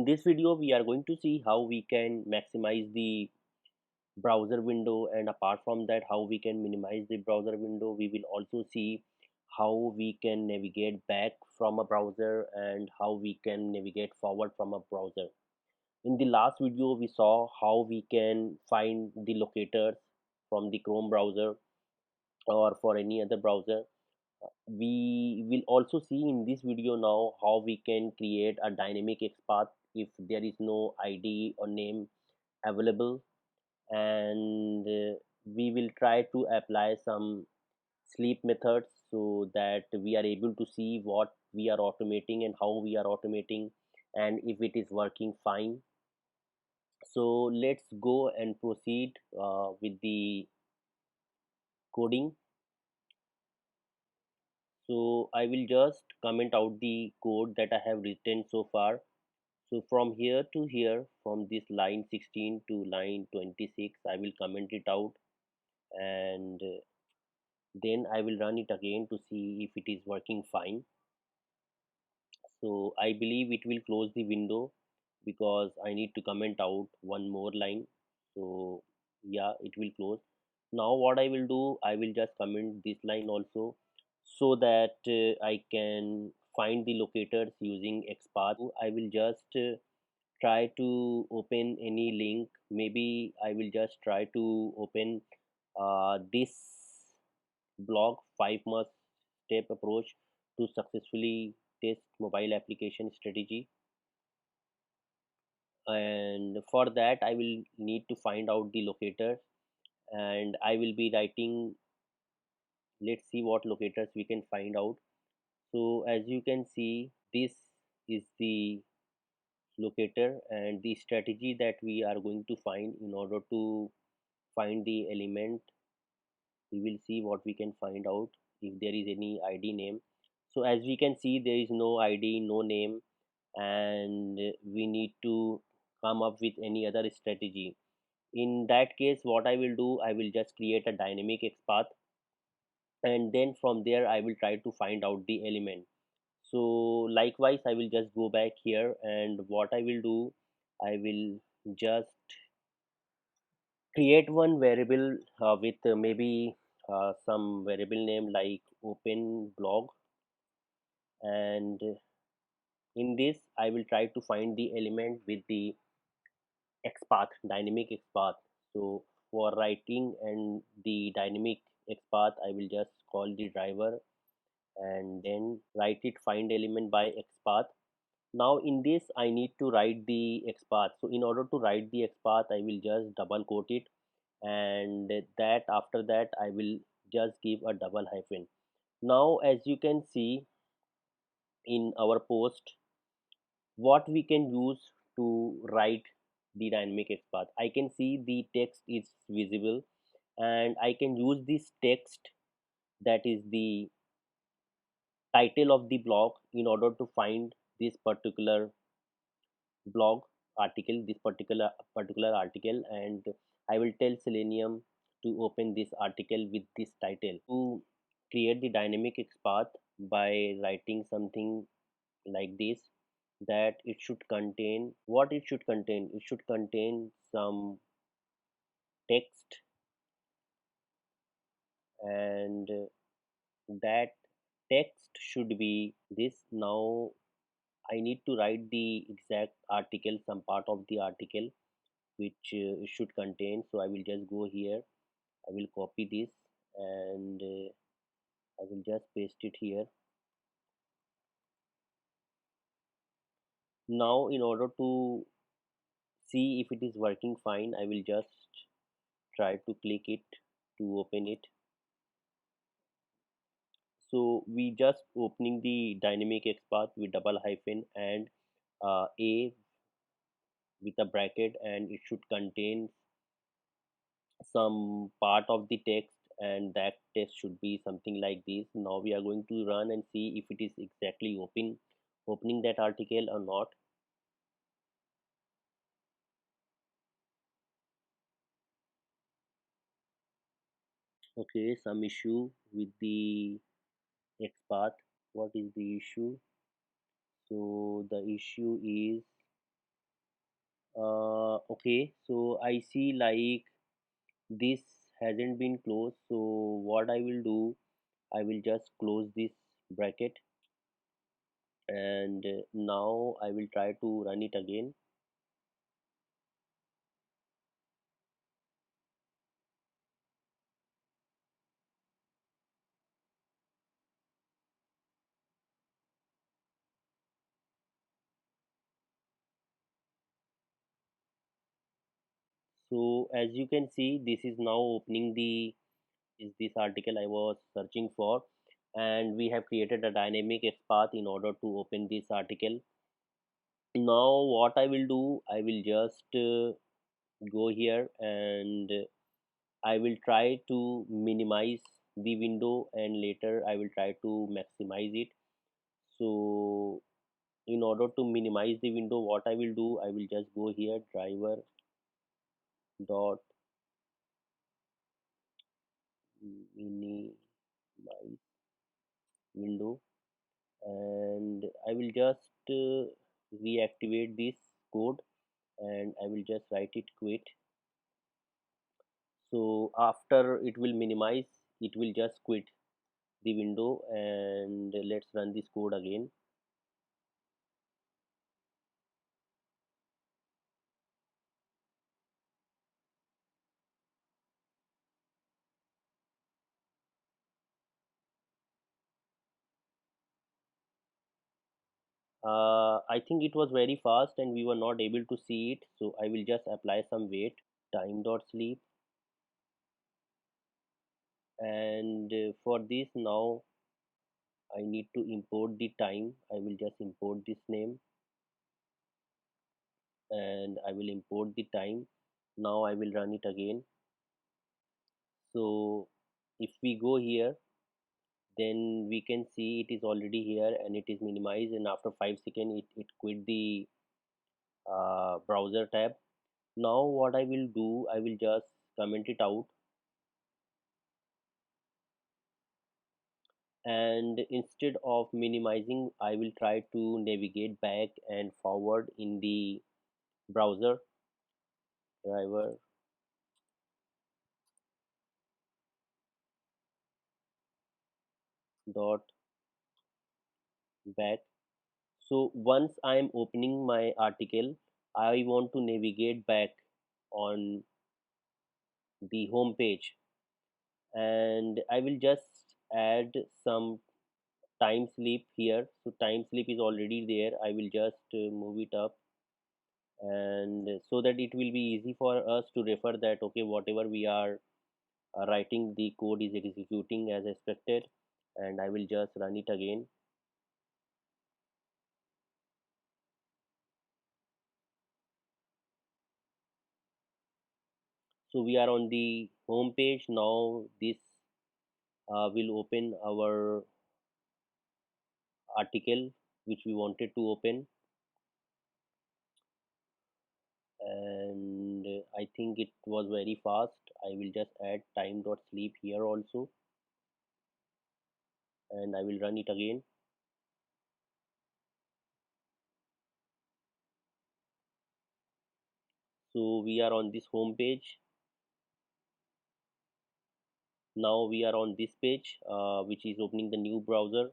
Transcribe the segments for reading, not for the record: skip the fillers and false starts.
this video, we are going to see how we can maximize the browser window, and apart from that, how we can minimize the browser window. We will also see how we can navigate back from a browser and how we can navigate forward from a browser. In the last video, we saw how we can find the locators from the Chrome browser or for any other browser. We will also see in this video now how we can create a dynamic XPath if there is no ID or name available, and we will try to apply some sleep methods so that we are able to see what we are automating and how we are automating and if it is working fine. So let's go and proceed with the coding. So I will just comment out the code that I have written so far. So from here to here, from this line 16 to line 26, I will comment it out, and then I will run it again to see if it is working fine. So I believe it will close the window because I need to comment out one more line. So yeah, it will close. Now what I will do, I will just comment this line also so that I can find the locators using XPath. I will just try to open any link. Maybe I will just try to open this blog 5 must step approach to successfully test mobile application strategy. And for that, I will need to find out the locator, and I will be writing. Let's see what locators we can find out. So as you can see, this is the locator and the strategy that we are going to find in order to find the element. We will see what we can find out if there is any ID name. So as we can see, there is no ID, no name, and we need to come up with any other strategy. In that case, what I will do, I will just create a dynamic XPath, and then from there I will try to find out the element. So likewise, I will just go back here, and what I will do, I will just create one variable with maybe some variable name like open blog, and in this I will try to find the element with the XPath, dynamic XPath. So for writing and the dynamic XPath, I will just call the driver and then write it find element by XPath. Now in this I need to write the XPath. So in order to write the XPath, I will just double quote it, and that after that I will just give a double hyphen. Now as you can see in our post, what we can use to write the dynamic XPath, I can see the text is visible, and I can use this text, that is the title of the blog, in order to find this particular blog article, this particular article, and I will tell Selenium to open this article with this title. To create the dynamic XPath by writing something like this, that it should contain what it should contain. It should contain some text, and that text should be this. Now I need to write the exact article, some part of the article which it should contain. So I will just go here, I will copy this, and I will just paste it here. Now in order to see if it is working fine, I will just try to click it to open it. So we just opening the dynamic XPath with double hyphen and a with a bracket, and it should contain some part of the text, and that text should be something like this. Now we are going to run and see if it is exactly opening that article or not. Okay, some issue with the XPath. What is the issue? So the issue is Okay, so I see like this hasn't been closed. So what I will do, I will just close this bracket, and now I will try to run it again. So as you can see, this is now opening the is this article I was searching for, and we have created a dynamic XPath in order to open this article. Now what I will do, I will just go here, and I will try to minimize the window, and later I will try to maximize it. So in order to minimize the window, what I will do, I will just go here, driver dot minimize window, and I will just reactivate this code, and I will just write it quit. So after it will minimize, it will just quit the window, and let's run this code again. I think it was very fast and we were not able to see it, so I will just apply some weight. Time dot sleep, and for this now I need to import the time. I will just import this name, and I will import the time. Now I will run it again. So if we go here, then we can see it is already here and it is minimized, and after 5 seconds it quit the browser tab. Now what I will do, I will just comment it out, and instead of minimizing, I will try to navigate back and forward in the browser. Driver dot back. So once I am opening my article, I want to navigate back on the home page, and I will just add some time sleep here. So time sleep is already there. I will just move it up, and so that it will be easy for us to refer that okay, whatever we are writing, the code is executing as expected. And I will just run it again. So we are on the home page now. This will open our article which we wanted to open, and I think it was very fast. I will just add time dot sleep here also, and I will run it again. So we are on this home page. Now we are on this page, which is opening the new browser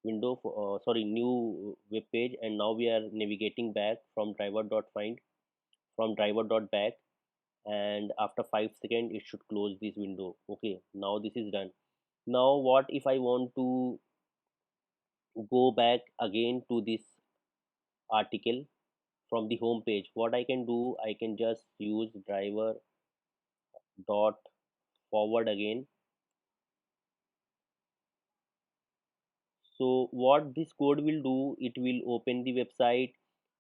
window for, sorry, new web page, and now we are navigating back from driver dot find, from driver dot back, and after 5 seconds it should close this window. Okay, now this is done. Now what if I want to go back again to this article from the home page? What I can do, I can just use driver dot forward again. So what this code will do, it will open the website,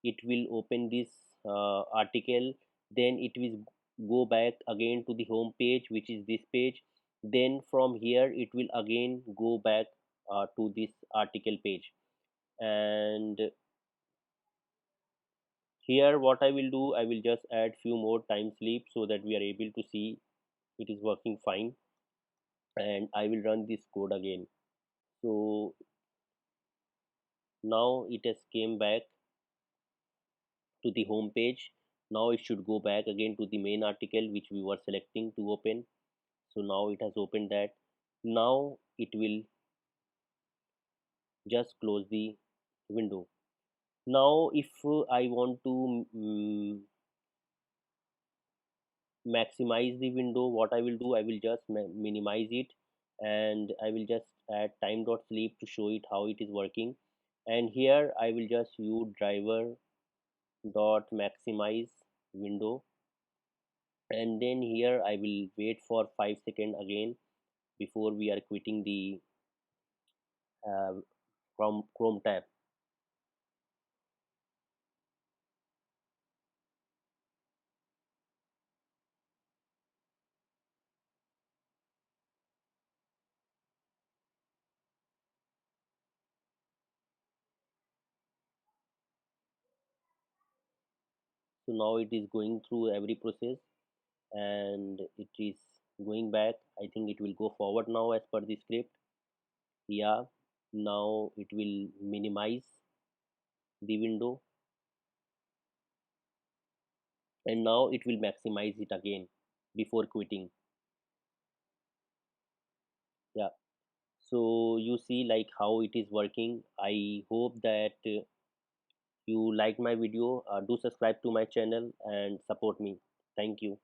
it will open this article, then it will go back again to the home page, which is this page. Then from here it will again go back to this article page. And here what I will do, I will just add few more time sleep so that we are able to see it is working fine, and I will run this code again. So now it has came back to the home page. Now it should go back again to the main article which we were selecting to open. So now it has opened that. Now it will just close the window. Now if I want to maximize the window, what I will do, I will just minimize it, and I will just add time dot sleep to show it how it is working. And here I will just use driver dot maximize window, and then here I will wait for 5 seconds again before we are quitting the uh, Chrome tab. So now it is going through every process, and it is going back. I think it will go forward now as per the script. Yeah, now it will minimize the window, and now it will maximize it again before quitting. Yeah, so you see like how it is working. I hope that you like my video. Do subscribe to my channel and support me. Thank you.